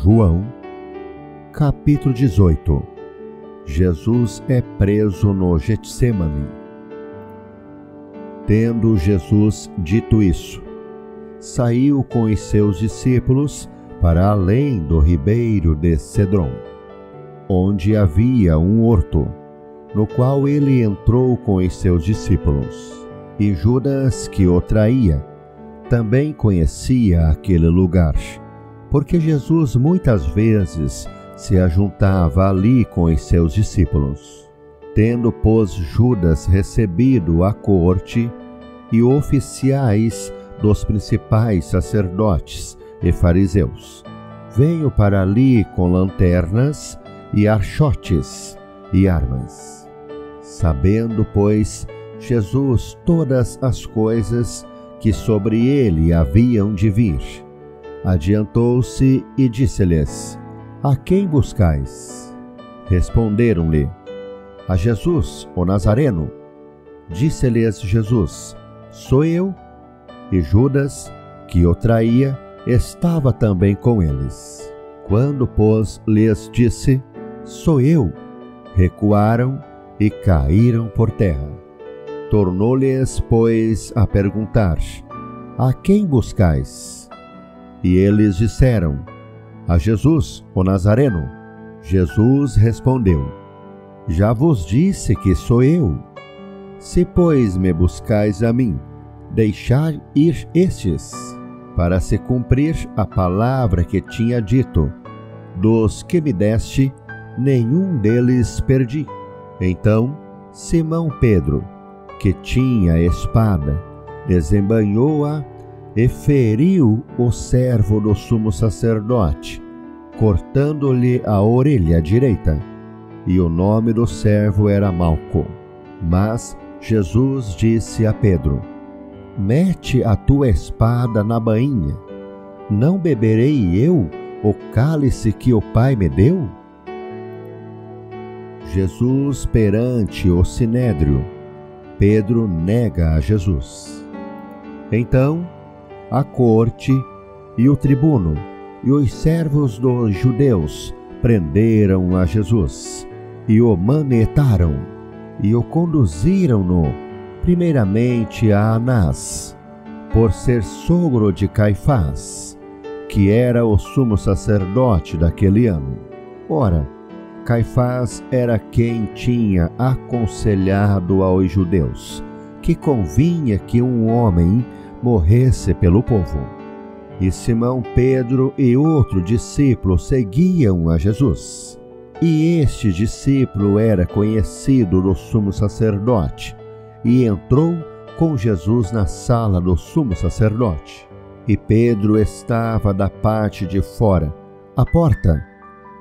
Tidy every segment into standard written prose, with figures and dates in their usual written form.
João, capítulo 18. Jesus é preso no Getsêmani. Tendo Jesus dito isso, saiu com os seus discípulos para além do ribeiro de Cedron, onde havia um horto, no qual ele entrou com os seus discípulos. E Judas, que o traía, também conhecia aquele lugar, porque Jesus muitas vezes se ajuntava ali com os seus discípulos. Tendo, pois, Judas recebido a coorte e oficiais dos principais sacerdotes e fariseus, veio para ali com lanternas e archotes e armas. Sabendo, pois, Jesus todas as coisas que sobre ele haviam de vir, adiantou-se e disse-lhes: A quem buscais? Responderam-lhe: A Jesus, o Nazareno. Disse-lhes Jesus: Sou eu. E Judas, que o traía, estava também com eles. Quando, pois, lhes disse: Sou eu, recuaram e caíram por terra. Tornou-lhes, pois, a perguntar: A quem buscais? E eles disseram: A Jesus, o Nazareno. Jesus respondeu: Já vos disse que sou eu. Se, pois, me buscais a mim, deixai ir estes, para se cumprir a palavra que tinha dito: Dos que me deste, nenhum deles perdi. Então Simão Pedro, que tinha espada, desembainhou-a e feriu o servo do sumo sacerdote, cortando-lhe a orelha direita. E o nome do servo era Malco. Mas Jesus disse a Pedro: Mete a tua espada na bainha. Não beberei eu o cálice que o Pai me deu? Jesus perante o sinédrio. Pedro nega a Jesus. Então, a corte e o tribuno e os servos dos judeus prenderam a Jesus e o manietaram e o conduziram-no primeiramente a Anás, por ser sogro de Caifás, que era o sumo sacerdote daquele ano. Ora, Caifás era quem tinha aconselhado aos judeus que convinha que um homem morresse pelo povo. E Simão Pedro e outro discípulo seguiam a Jesus. E este discípulo era conhecido do sumo sacerdote, e entrou com Jesus na sala do sumo sacerdote. E Pedro estava da parte de fora, à porta.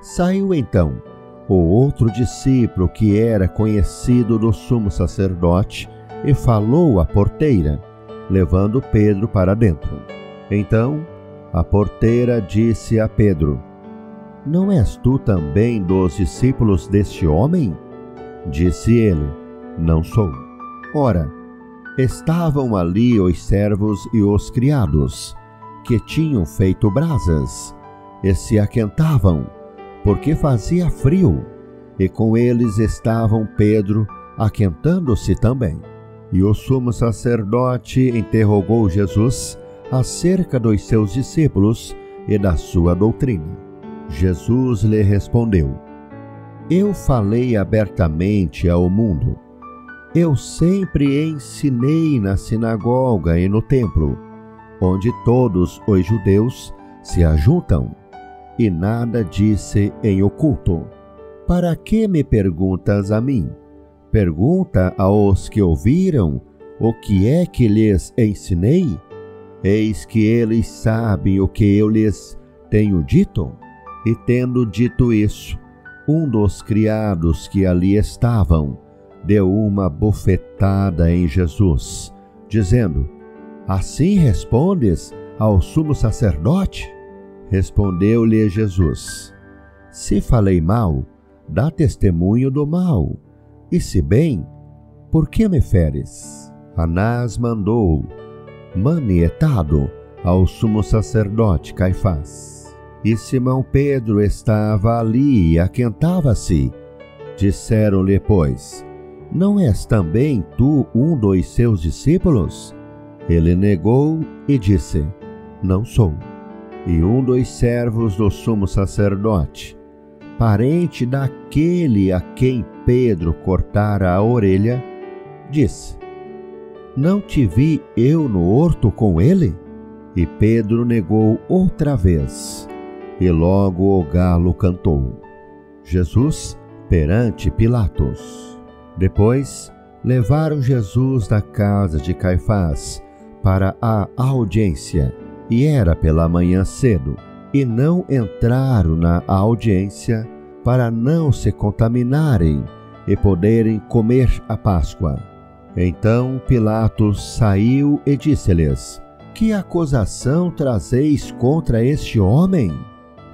Saiu então o outro discípulo, que era conhecido do sumo sacerdote, e falou à porteira, levando Pedro para dentro. Então a porteira disse a Pedro: Não és tu também dos discípulos deste homem? Disse ele: Não sou. Ora, estavam ali os servos e os criados, que tinham feito brasas, e se aquentavam, porque fazia frio, e com eles estavam Pedro, aquentando-se também. E o sumo sacerdote interrogou Jesus acerca dos seus discípulos e da sua doutrina. Jesus lhe respondeu: Eu falei abertamente ao mundo. Eu sempre ensinei na sinagoga e no templo, onde todos os judeus se ajuntam, e nada disse em oculto. Para que me perguntas a mim? Pergunta aos que ouviram o que é que lhes ensinei. Eis que eles sabem o que eu lhes tenho dito. E tendo dito isso, um dos criados que ali estavam deu uma bofetada em Jesus, dizendo: Assim respondes ao sumo sacerdote? Respondeu-lhe Jesus: Se falei mal, dá testemunho do mal. E se bem, por que me feres? Anás mandou manietado ao sumo sacerdote Caifás. E Simão Pedro estava ali e aquentava-se. Disseram-lhe, pois: Não és também tu um dos seus discípulos? Ele negou e disse: Não sou. E um dos servos do sumo sacerdote, parente daquele a quem Pedro cortara a orelha, disse: Não te vi eu no horto com ele? E Pedro negou outra vez, e logo o galo cantou. Jesus perante Pilatos. Depois levaram Jesus da casa de Caifás para a audiência, e era pela manhã cedo, e não entraram na audiência para não se contaminarem e poderem comer a Páscoa. Então Pilatos saiu e disse-lhes: Que acusação trazeis contra este homem?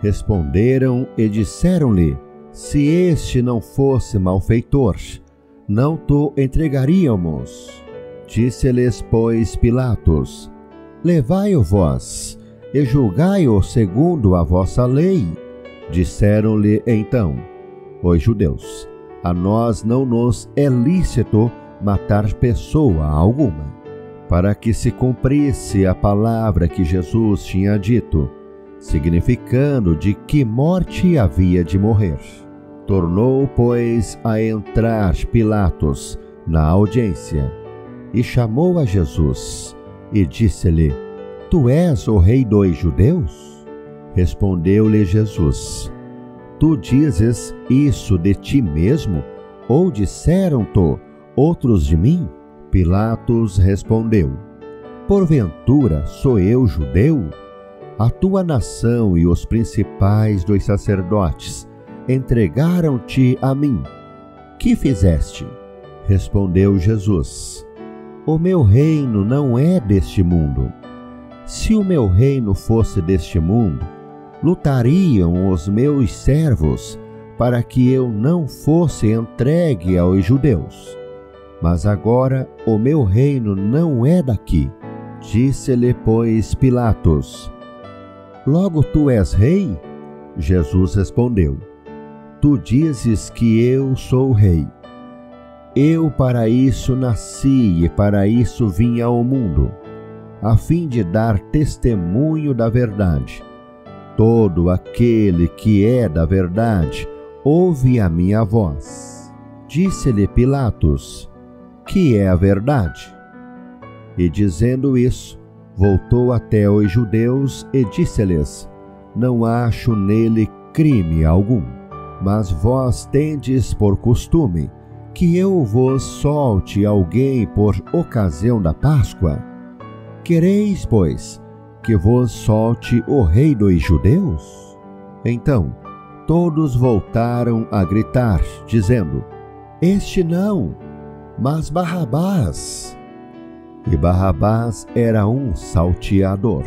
Responderam e disseram-lhe: Se este não fosse malfeitor, não te entregaríamos. Disse-lhes, pois, Pilatos: Levai-o vós, e julgai-o segundo a vossa lei. Disseram-lhe então os judeus: A nós não nos é lícito matar pessoa alguma. Para que se cumprisse a palavra que Jesus tinha dito, significando de que morte havia de morrer. Tornou, pois, a entrar Pilatos na audiência, e chamou a Jesus, e disse-lhe: Tu és o rei dos judeus? Respondeu-lhe Jesus: Tu dizes isso de ti mesmo, ou disseram-te outros de mim? Pilatos respondeu: Porventura sou eu judeu? A tua nação e os principais dos sacerdotes entregaram-te a mim. Que fizeste? Respondeu Jesus: O meu reino não é deste mundo. Se o meu reino fosse deste mundo, lutariam os meus servos para que eu não fosse entregue aos judeus. Mas agora o meu reino não é daqui. Disse-lhe, pois, Pilatos: Logo tu és rei? Jesus respondeu: Tu dizes que eu sou rei. Eu para isso nasci e para isso vim ao mundo, a fim de dar testemunho da verdade. Todo aquele que é da verdade ouve a minha voz. Disse-lhe Pilatos: Que é a verdade? E dizendo isso, voltou até os judeus e disse-lhes: Não acho nele crime algum. Mas vós tendes por costume que eu vos solte alguém por ocasião da Páscoa? Quereis, pois, que vos solte o rei dos judeus? Então todos voltaram a gritar, dizendo: Este não, mas Barrabás. E Barrabás era um salteador.